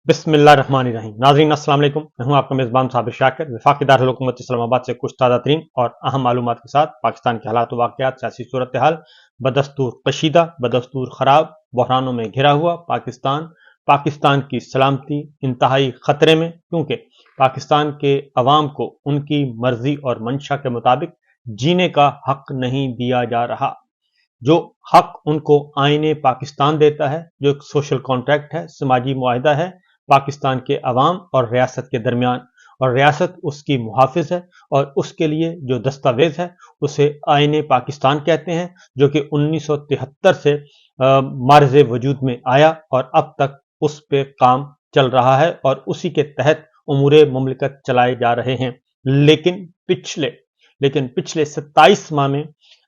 बिस्मिल्लाहिर्रहमानिर्रहीम। नाज़रीन अस्सलाम वालेकुम। मैं हूं आपका मेज़बान साबिर शाकिर। वफाकी दारुल हुकूमत इस्लामाबाद से कुछ ताज़ा तरीन और अहम मालूमात के साथ पाकिस्तान के हालात वाक़यात, सियासी सूरत हाल, बदस्तूर कशीदा, बदस्तूर ख़राब, बहरानों में घिरा हुआ पाकिस्तान की सलामती इंतहाई ख़तरे में, क्योंकि पाकिस्तान के अवाम को उनकी मर्जी और मंशा के मुताबिक जीने का हक नहीं दिया जा रहा। जो हक उनको आईने पाकिस्तान देता है, जो एक सोशल कॉन्ट्रैक्ट है, समाजी मुआहिदा है पाकिस्तान के अवाम और रियासत के दरमियान, और रियासत उसकी मुहाफिज है, और उसके लिए जो दस्तावेज है उसे आईने पाकिस्तान कहते हैं, जो कि 1973 से मार्ज़ वजूद में आया और अब तक उस पे काम चल रहा है और उसी के तहत उमूरे मुमलिकत चलाए जा रहे हैं। लेकिन पिछले 27 माह में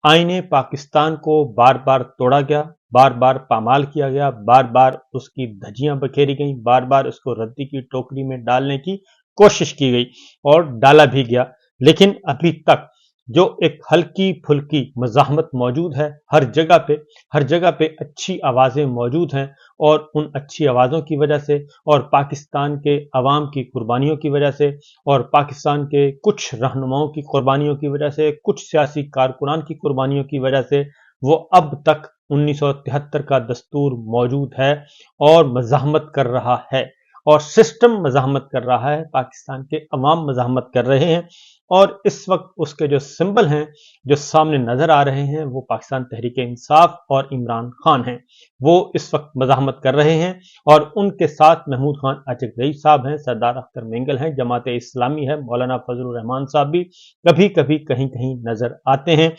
आईने पाकिस्तान को बार बार तोड़ा गया, बार बार पामाल किया गया, बार बार उसकी धज्जियां बखेरी गई, बार बार उसको रद्दी की टोकरी में डालने की कोशिश की गई और डाला भी गया। लेकिन अभी तक जो एक हल्की फुल्की मज़ाहमत मौजूद है, हर जगह पे अच्छी आवाज़ें मौजूद हैं, और उन अच्छी आवाज़ों की वजह से और पाकिस्तान के अवाम की कुर्बानियों की वजह से और पाकिस्तान के कुछ रहनुमाओं की कुर्बानियों की वजह से, कुछ सियासी कारकुनान की कुर्बानियों की वजह से वो अब तक 1973 का दस्तूर मौजूद है और मज़ाहमत कर रहा है, और सिस्टम मज़ाहमत कर रहा है, पाकिस्तान के अवाम मज़ाहमत कर रहे हैं। और इस वक्त उसके जो सिंबल हैं, जो सामने नजर आ रहे हैं, वो पाकिस्तान तहरीक इंसाफ और इमरान खान हैं। वो इस वक्त मज़ाहमत कर रहे हैं, और उनके साथ महमूद खान आचक रईस साहब हैं, सरदार अख्तर मेंगल हैं, जमात इस्लामी है, मौलाना फजलुर रहमान साहब भी कभी कभी कहीं कहीं नजर आते हैं,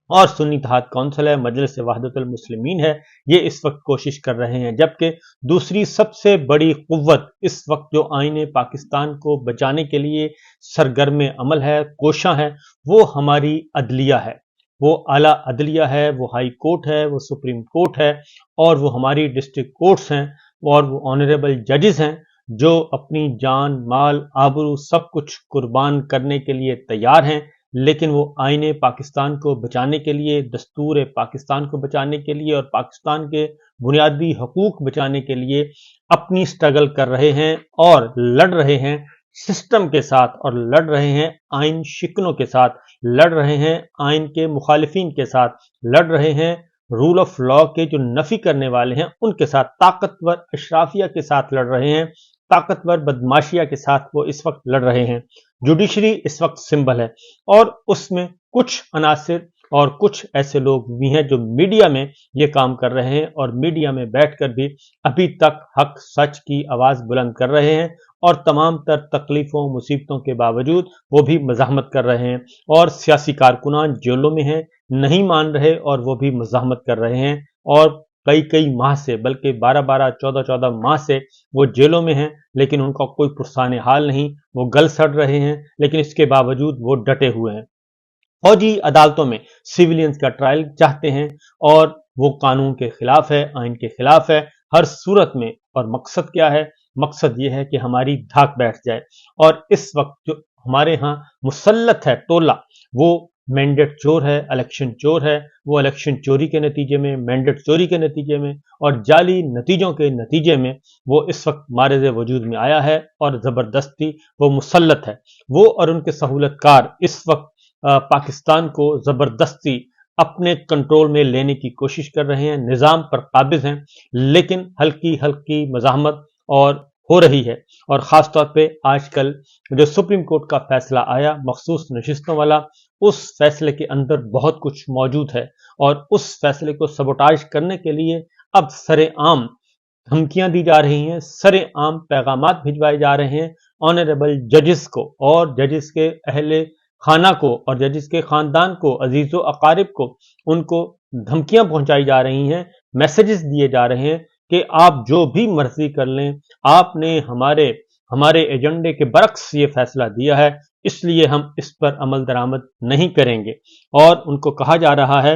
और सुन्नी इत्तेहाद कौंसिल है, मजलिस वहदतुल मुस्लिमीन है, ये इस वक्त कोशिश कर रहे हैं। जबकि दूसरी सबसे बड़ी कुव्वत इस वक्त जो आईने पाकिस्तान को बचाने के लिए सरगर्म अमल है, कोशां है, वो हमारी अदलिया है, वो आला अदलिया है, वो हाई कोर्ट है, वो सुप्रीम कोर्ट है, और वो हमारी डिस्ट्रिक्ट कोर्ट्स हैं, और वो ऑनरेबल जजेस हैं, जो अपनी जान, माल, आबरू सब कुछ कुर्बान करने के लिए तैयार हैं। लेकिन वो आईने पाकिस्तान को बचाने के लिए, दस्तूर पाकिस्तान को बचाने के लिए और पाकिस्तान के बुनियादी हकूक बचाने के लिए अपनी स्ट्रगल कर रहे हैं और लड़ रहे हैं सिस्टम के साथ, और लड़ रहे हैं आइन शिकनों के साथ, लड़ रहे हैं आइन के मुखालिफिन के साथ, लड़ रहे हैं रूल ऑफ लॉ के जो नफी करने वाले हैं उनके साथ, ताकतवर अशराफिया के साथ लड़ रहे हैं, ताकतवर बदमाशिया के साथ वो इस वक्त लड़ रहे हैं। जुडिशरी इस वक्त सिंबल है, और उसमें कुछ अनासिर और कुछ ऐसे लोग भी हैं जो मीडिया में ये काम कर रहे हैं, और मीडिया में बैठकर भी अभी तक हक सच की आवाज बुलंद कर रहे हैं, और तमाम तर तकलीफों मुसीबतों के बावजूद वो भी मज़ाहमत कर रहे हैं, और सियासी कारकुनान जेलों में हैं, नहीं मान रहे, और वो भी मज़ाहमत कर रहे हैं, और कई कई माह से, बल्कि 12-12, 14-14 माह से वो जेलों में हैं, लेकिन उनका कोई पुरसाने हाल नहीं, वो गल सड़ रहे हैं, लेकिन इसके बावजूद वो डटे हुए हैं। फौजी अदालतों में सिविलियंस का ट्रायल चाहते हैं, और वो कानून के खिलाफ है, आइन के खिलाफ है हर सूरत में। और मकसद क्या है? मकसद ये है कि हमारी धाक बैठ जाए, और इस वक्त जो हमारे यहाँ मुसल्लत है टोला, वो मैंडेट चोर है, इलेक्शन चोर है, वो इलेक्शन चोरी के नतीजे में, मैंडेट चोरी के नतीजे में और जाली नतीजों के नतीजे में वो इस वक्त मारिज़ वजूद में आया है, और ज़बरदस्ती वो मुसल्लत है। वो और उनके सहूलतकार इस वक्त पाकिस्तान को ज़बरदस्ती अपने कंट्रोल में लेने की कोशिश कर रहे हैं, निज़ाम पर काबिज हैं, लेकिन हल्की हल्की मज़ाहमत और हो रही है। और ख़ास तौर पे आजकल जो सुप्रीम कोर्ट का फैसला आया मखसूस नशिस्तों वाला, उस फैसले के अंदर बहुत कुछ मौजूद है, और उस फैसले को सबोटाज करने के लिए अब सरेआम धमकियां दी जा रही हैं, सरेआम पैगामात भिजवाए जा रहे हैं ऑनरेबल जजेस को, और जजेस के अहले खाना को, और जजेस के खानदान को, अजीजो अकारिब को, उनको धमकियां पहुंचाई जा रही हैं, मैसेजेस दिए जा रहे हैं कि आप जो भी मर्जी कर लें, आपने हमारे एजेंडे के बरक्स ये फैसला दिया है, इसलिए हम इस पर अमल दरामद नहीं करेंगे। और उनको कहा जा रहा है,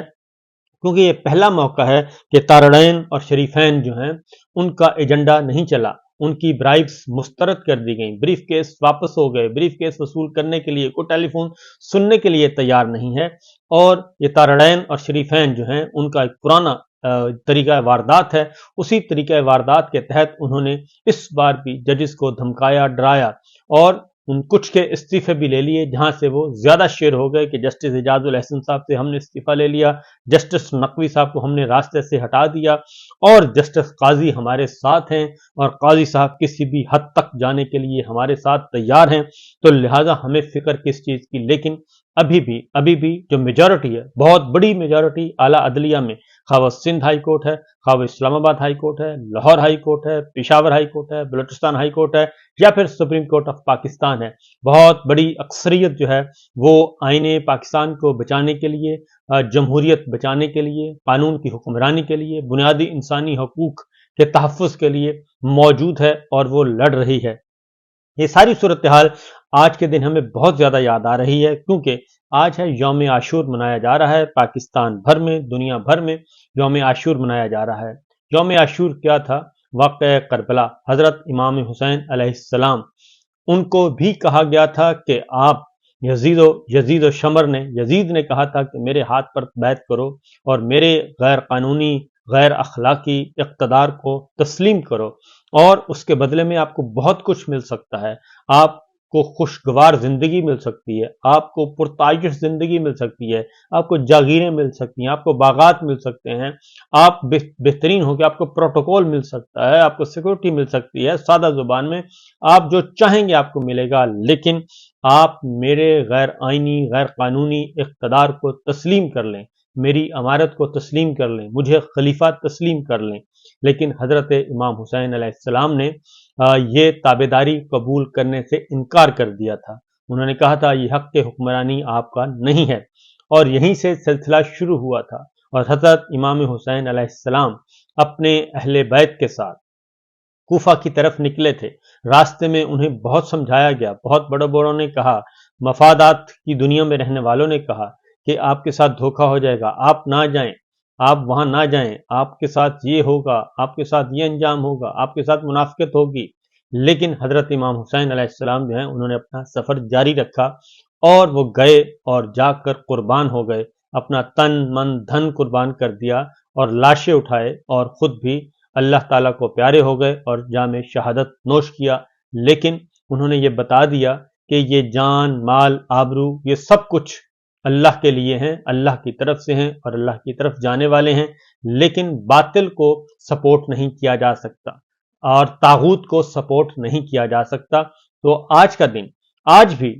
क्योंकि ये पहला मौका है कि तारड़ैन और शरीफैन जो हैं उनका एजेंडा नहीं चला, उनकी ब्राइब्स मुस्तरद कर दी गई, ब्रीफ केस वापस हो गए, ब्रीफ केस वसूल करने के लिए कोई टेलीफोन सुनने के लिए तैयार नहीं है। और ये तारड़ैन और शरीफैन जो हैं उनका एक पुराना तरीका वारदात है, उसी तरीका वारदात के तहत उन्होंने इस बार भी जजेस को धमकाया, डराया और उन कुछ के इस्तीफे भी ले लिए, जहां से वो ज्यादा शेर हो गए कि जस्टिस एजाजुल एहसन साहब से हमने इस्तीफा ले लिया, जस्टिस नकवी साहब को हमने रास्ते से हटा दिया और जस्टिस काजी हमारे साथ हैं और काजी साहब किसी भी हद तक जाने के लिए हमारे साथ तैयार हैं, तो लिहाजा हमें फिक्र किस चीज की। लेकिन अभी भी जो मेजॉरिटी है, बहुत बड़ी मेजॉरिटी आला अदलिया में, खा वो सिंध हाई कोर्ट है, खा वो इस्लामाबाद हाई कोर्ट है, लाहौर हाई कोर्ट है, पेशावर हाई कोर्ट है, बलूचिस्तान हाई कोर्ट है या फिर सुप्रीम कोर्ट ऑफ पाकिस्तान है, बहुत बड़ी अक्सरियत जो है वो आईने पाकिस्तान को बचाने के लिए, जमहूरियत बचाने के लिए, कानून की हुक्मरानी के लिए, बुनियादी इंसानी हकूक के तहफ़्फ़ुज़ के लिए मौजूद है और वो लड़ रही है। ये सारी सूरत हाल आज के दिन हमें बहुत ज्यादा याद आ रही है, क्योंकि आज है यौम आशूर मनाया जा रहा है पाकिस्तान भर में, दुनिया भर में यौम आशूर मनाया जा रहा है। यौम आशूर क्या था? वाक़या करबला, हजरत इमाम हुसैन अलैहिस्सलाम, उनको भी कहा गया था कि आप यजीद शमर ने, यजीद ने कहा था कि मेरे हाथ पर बैत करो और मेरे गैर कानूनी, गैर अखलाकी इक़्तिदार को तस्लीम करो और उसके बदले में आपको बहुत कुछ मिल सकता है। आपको खुशगवार जिंदगी मिल सकती है, आपको पुरताइश जिंदगी मिल सकती है, आपको जागीरें मिल सकती हैं, आपको बागात मिल सकते हैं, आप बेहतरीन हो कि आपको प्रोटोकॉल मिल सकता है, आपको सिक्योरिटी मिल सकती है। सादा जुबान में आप जो चाहेंगे आपको मिलेगा, लेकिन आप मेरे गैर आईनी, गैर कानूनी इक़्तिदार को तस्लीम कर लें, मेरी अमारत को तस्लीम कर लें, मुझे खलीफा तस्लीम कर लें। लेकिन हजरत इमाम हुसैन अलैहिस्सलाम ने ये ताबेदारी कबूल करने से इनकार कर दिया था। उन्होंने कहा था ये हक के हुक्मरानी आपका नहीं है, और यहीं से सिलसिला शुरू हुआ था। और हजरत इमाम हुसैन अलैहिस्सलाम अपने अहले बैत के साथ कूफा की तरफ निकले थे। रास्ते में उन्हें बहुत समझाया गया, बहुत बड़े बड़ों ने कहा, मफादात की दुनिया में रहने वालों ने कहा कि आपके साथ धोखा हो जाएगा, आप ना जाएं, आप वहां ना जाएं, आपके साथ ये होगा, आपके साथ ये अंजाम होगा, आपके साथ मुनाफिकत होगी। लेकिन हजरत इमाम हुसैन अलैहिस्सलाम जो है, उन्होंने अपना सफर जारी रखा और वो गए और जाकर कुर्बान हो गए, अपना तन मन धन कुर्बान कर दिया और लाशें उठाए और खुद भी अल्लाह ताला को प्यारे हो गए और जामे शहादत नोश किया। लेकिन उन्होंने ये बता दिया कि ये जान, माल, आबरू, ये सब कुछ अल्लाह के लिए हैं, अल्लाह की तरफ से हैं और अल्लाह की तरफ जाने वाले हैं। लेकिन बातिल को सपोर्ट नहीं किया जा सकता और तागूत को सपोर्ट नहीं किया जा सकता। तो आज का दिन, आज भी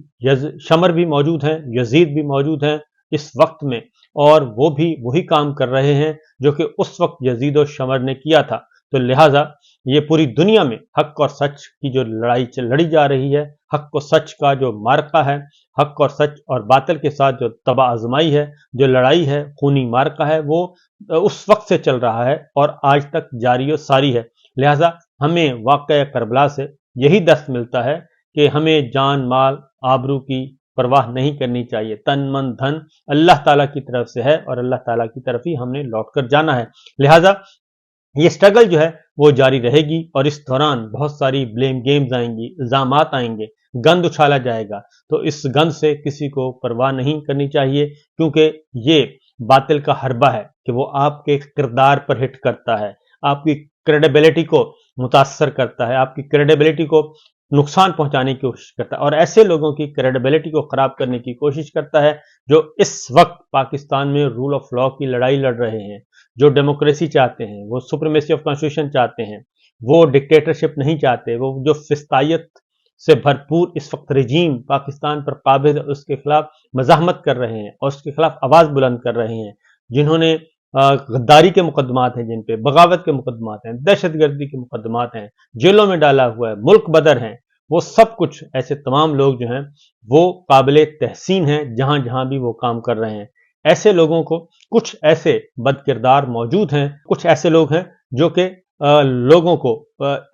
शमर भी मौजूद हैं, यजीद भी मौजूद हैं इस वक्त में, और वो भी वही काम कर रहे हैं जो कि उस वक्त यजीद और शमर ने किया था। तो लिहाजा ये पूरी दुनिया में हक और सच की जो लड़ाई लड़ी जा रही है, हक और सच का जो मार्का है, हक और सच और बातिल के साथ जो तबा आजमाई है, जो लड़ाई है, खूनी मार्का है, वो उस वक्त से चल रहा है और आज तक जारी और सारी है। लिहाजा हमें वाक़या करबला से यही दर्स मिलता है कि हमें जान, माल, आबरू की परवाह नहीं करनी चाहिए। तन मन धन अल्लाह ताला की तरफ से है और अल्लाह ताला की तरफ ही हमने लौट कर जाना है। लिहाजा ये स्ट्रगल जो है वो जारी रहेगी और इस दौरान बहुत सारी ब्लेम गेम्स आएंगी, इल्जामात आएंगे, गंद उछाला जाएगा। तो इस गंद से किसी को परवाह नहीं करनी चाहिए, क्योंकि ये बातिल का हरबा है कि वो आपके किरदार पर हिट करता है, आपकी क्रेडिबिलिटी को मुतासर करता है, आपकी क्रेडिबिलिटी को नुकसान पहुंचाने की कोशिश करता है और ऐसे लोगों की क्रेडिबिलिटी को खराब करने की कोशिश करता है जो इस वक्त पाकिस्तान में रूल ऑफ लॉ की लड़ाई लड़ रहे हैं, जो डेमोक्रेसी चाहते हैं, वो सुप्रीमेसी ऑफ कॉन्स्टिट्यूशन चाहते हैं, वो डिक्टेटरशिप नहीं चाहते, वो जो फिस्तायत से भरपूर इस वक्त रजीम पाकिस्तान पर काबिज है, उसके खिलाफ मज़ाहमत कर रहे हैं और उसके खिलाफ आवाज बुलंद कर रहे हैं। जिन्होंने गद्दारी के मुकदमात हैं, जिन पे बगावत के मुकदमात हैं, दहशतगर्दी के मुकदमात हैं, जेलों में डाला हुआ है, मुल्क बदर हैं, वो सब कुछ ऐसे तमाम लोग जो हैं वो काबिल तहसीन हैं जहां जहां भी वो काम कर रहे हैं। ऐसे लोगों को, कुछ ऐसे बदकिरदार मौजूद हैं, कुछ ऐसे लोग हैं जो कि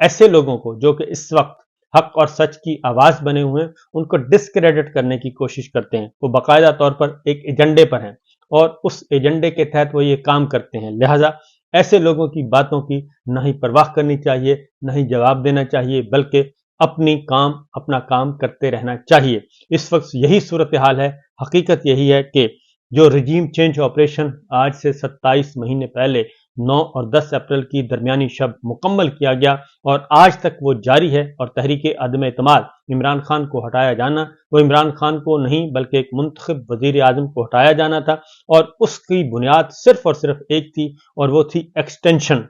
ऐसे लोगों को जो कि इस वक्त हक और सच की आवाज बने हुए हैं, उनको डिस्क्रेडिट करने की कोशिश करते हैं। वो बाकायदा तौर पर एक एजेंडे पर हैं और उस एजेंडे के तहत वो ये काम करते हैं। लिहाजा ऐसे लोगों की बातों की न ही परवाह करनी चाहिए, न ही जवाब देना चाहिए, बल्कि अपना काम करते रहना चाहिए। इस वक्त यही सूरत हाल है। हकीकत यही है कि जो रजीम चेंज ऑपरेशन आज से 27 महीने पहले 9 اور 10 اپریل کی درمیانی شب مکمل کیا گیا اور آج تک وہ جاری ہے، اور تحریک عدم اعتماد عمران خان کو ہٹایا جانا، وہ عمران خان کو نہیں بلکہ ایک منتخب وزیر اعظم کو ہٹایا جانا تھا، اور اس کی بنیاد صرف اور صرف ایک تھی، اور وہ تھی ایکسٹینشن۔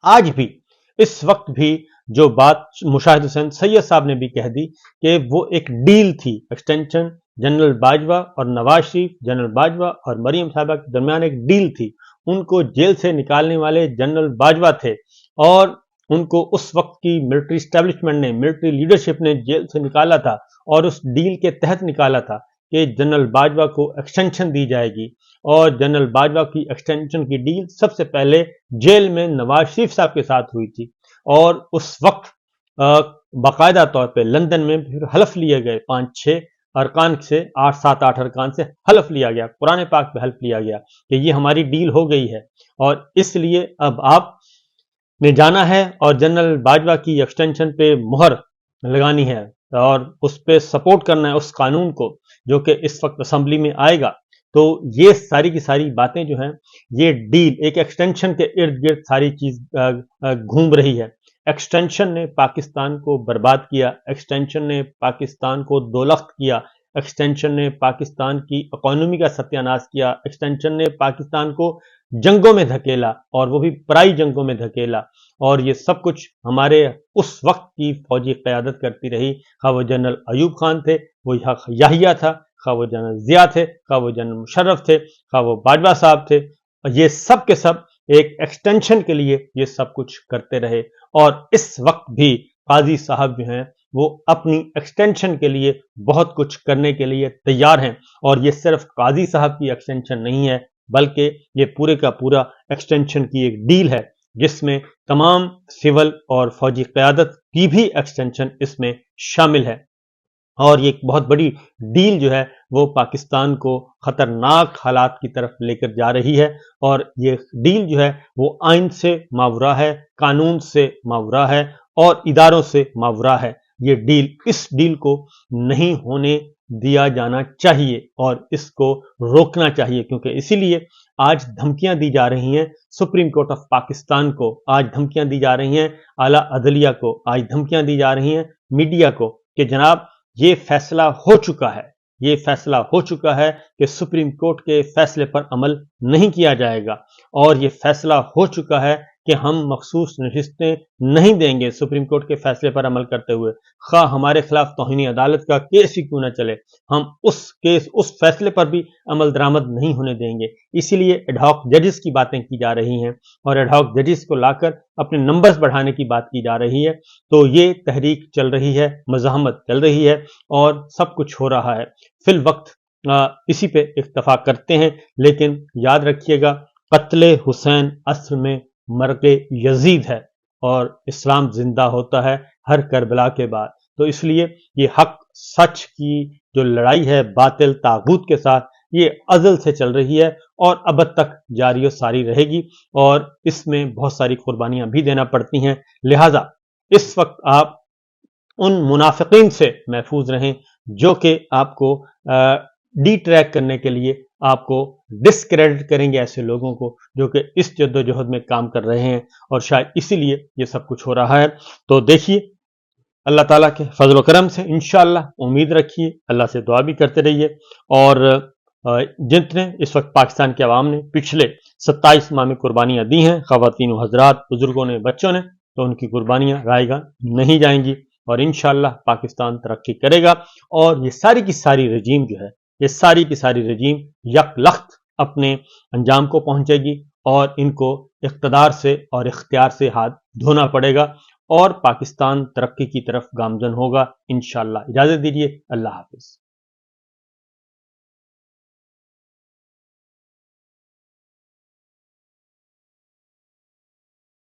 آج بھی اس وقت بھی جو بات مشاہد حسین سید صاحب نے بھی کہہ دی کہ وہ ایک ڈیل تھی، ایکسٹینشن جنرل باجوہ اور نواز شریف، جنرل باجوہ اور مریم صاحبہ کے درمیان ایک ڈیل تھی۔ ان کو جیل سے نکالنے والے جنرل باجوہ تھے، اور ان کو اس وقت کی ملٹری اسٹیبلشمنٹ نے، ملٹری لیڈرشپ نے جیل سے نکالا تھا، اور اس ڈیل کے تحت نکالا تھا کہ جنرل باجوہ کو ایکسٹینشن دی جائے گی، اور جنرل باجوہ کی ایکسٹینشن کی ڈیل سب سے پہلے جیل میں نواز شریف صاحب کے ساتھ ہوئی تھی، اور اس وقت باقاعدہ طور پہ لندن میں پھر حلف لیے گئے، 5-6 ارکان سے، 8-7-8 ارکان سے حلف لیا گیا، قرآن پاک پہ حلف لیا گیا کہ یہ ہماری ڈیل ہو گئی ہے، اور اس لیے اب آپ نے جانا ہے اور جنرل باجوہ کی ایکسٹینشن پہ مہر لگانی ہے، اور اس پہ سپورٹ کرنا ہے اس قانون کو جو کہ اس وقت اسمبلی میں آئے گا۔ تو یہ ساری کی ساری باتیں جو ہیں، یہ ڈیل ایک ایکسٹینشن کے ارد گرد ساری چیز گھوم رہی ہے۔ ایکسٹینشن نے پاکستان کو برباد کیا، ایکسٹینشن نے پاکستان کو دولخت کیا، ایکسٹینشن نے پاکستان کی اکانومی کا ستیہ ناش کیا، ایکسٹینشن نے پاکستان کو جنگوں میں دھکیلا، اور وہ بھی پرائی جنگوں میں دھکیلا، اور یہ سب کچھ ہمارے اس وقت کی فوجی قیادت کرتی رہی، خواہ وہ جنرل ایوب خان تھے، وہ یحییٰ تھا، خواہ وہ جنرل ضیاء تھے، خواہ وہ جنرل مشرف تھے، خواہ وہ باجوہ صاحب تھے، یہ سب کے سب ایک ایکسٹینشن کے لیے یہ سب کچھ کرتے رہے، اور اس وقت بھی قاضی صاحب جو ہیں وہ اپنی ایکسٹینشن کے لیے بہت کچھ کرنے کے لیے تیار ہیں، اور یہ صرف قاضی صاحب کی ایکسٹینشن نہیں ہے، بلکہ یہ پورے کا پورا ایکسٹینشن کی ایک ڈیل ہے، جس میں تمام سول اور فوجی قیادت کی بھی ایکسٹینشن اس میں شامل ہے، اور یہ ایک بہت بڑی ڈیل جو ہے وہ پاکستان کو خطرناک حالات کی طرف لے کر جا رہی ہے، اور یہ ڈیل جو ہے وہ آئین سے ماورا ہے، قانون سے ماورا ہے، اور اداروں سے ماورا ہے۔ یہ ڈیل، اس ڈیل کو نہیں ہونے دیا جانا چاہیے، اور اس کو روکنا چاہیے، کیونکہ اسی لیے آج دھمکیاں دی جا رہی ہیں سپریم کورٹ آف پاکستان کو، آج دھمکیاں دی جا رہی ہیں اعلیٰ عدلیہ کو، آج دھمکیاں دی جا رہی ہیں میڈیا کو کہ جناب یہ فیصلہ ہو چکا ہے، یہ فیصلہ ہو چکا ہے کہ سپریم کورٹ کے فیصلے پر عمل نہیں کیا جائے گا، اور یہ فیصلہ ہو چکا ہے کہ ہم مخصوص نشستیں نہیں دیں گے سپریم کورٹ کے فیصلے پر عمل کرتے ہوئے، خواہ ہمارے خلاف توہین عدالت کا کیس ہی کیوں نہ چلے، ہم اس فیصلے پر بھی عمل درآمد نہیں ہونے دیں گے۔ اسی لیے ایڈ ہاک ججز کی باتیں کی جا رہی ہیں، اور ایڈ ہاک ججز کو لا کر اپنے نمبرز بڑھانے کی بات کی جا رہی ہے، تو یہ تحریک چل رہی ہے، مزاحمت چل رہی ہے، اور سب کچھ ہو رہا ہے۔ فی الوقت اسی پہ اکتفا کرتے ہیں، لیکن یاد رکھیے گا قتل حسین اصل میں مرگ یزید ہے، اور اسلام زندہ ہوتا ہے ہر کربلا کے بعد، تو اس لیے یہ حق سچ کی جو لڑائی ہے باطل طاغوت کے ساتھ، یہ ازل سے چل رہی ہے اور ابد تک جاری و ساری رہے گی، اور اس میں بہت ساری قربانیاں بھی دینا پڑتی ہیں، لہٰذا اس وقت آپ ان منافقین سے محفوظ رہیں جو کہ آپ کو ڈی ٹریک کرنے کے لیے آپ کو ڈسکریڈٹ کریں گے، ایسے لوگوں کو جو کہ اس جد و جہد میں کام کر رہے ہیں، اور شاید اسی لیے یہ سب کچھ ہو رہا ہے۔ تو دیکھیے اللہ تعالیٰ کے فضل و کرم سے انشاءاللہ امید رکھیے، اللہ سے دعا بھی کرتے رہیے، اور جتنے اس وقت پاکستان کے عوام نے پچھلے 27 ماہ میں قربانیاں دی ہیں، خواتین و حضرات، بزرگوں نے، بچوں نے، تو ان کی قربانیاں رائے گاہ نہیں جائیں گی، اور انشاءاللہ پاکستان ترقی کرے گا، اور یہ ساری کی ساری رجیم جو ہے، یہ ساری کی ساری رجیم یک لخت اپنے انجام کو پہنچے گی، اور ان کو اقتدار سے اور اختیار سے ہاتھ دھونا پڑے گا، اور پاکستان ترقی کی طرف گامزن ہوگا انشاءاللہ۔ اجازت دیجیے، اللہ حافظ۔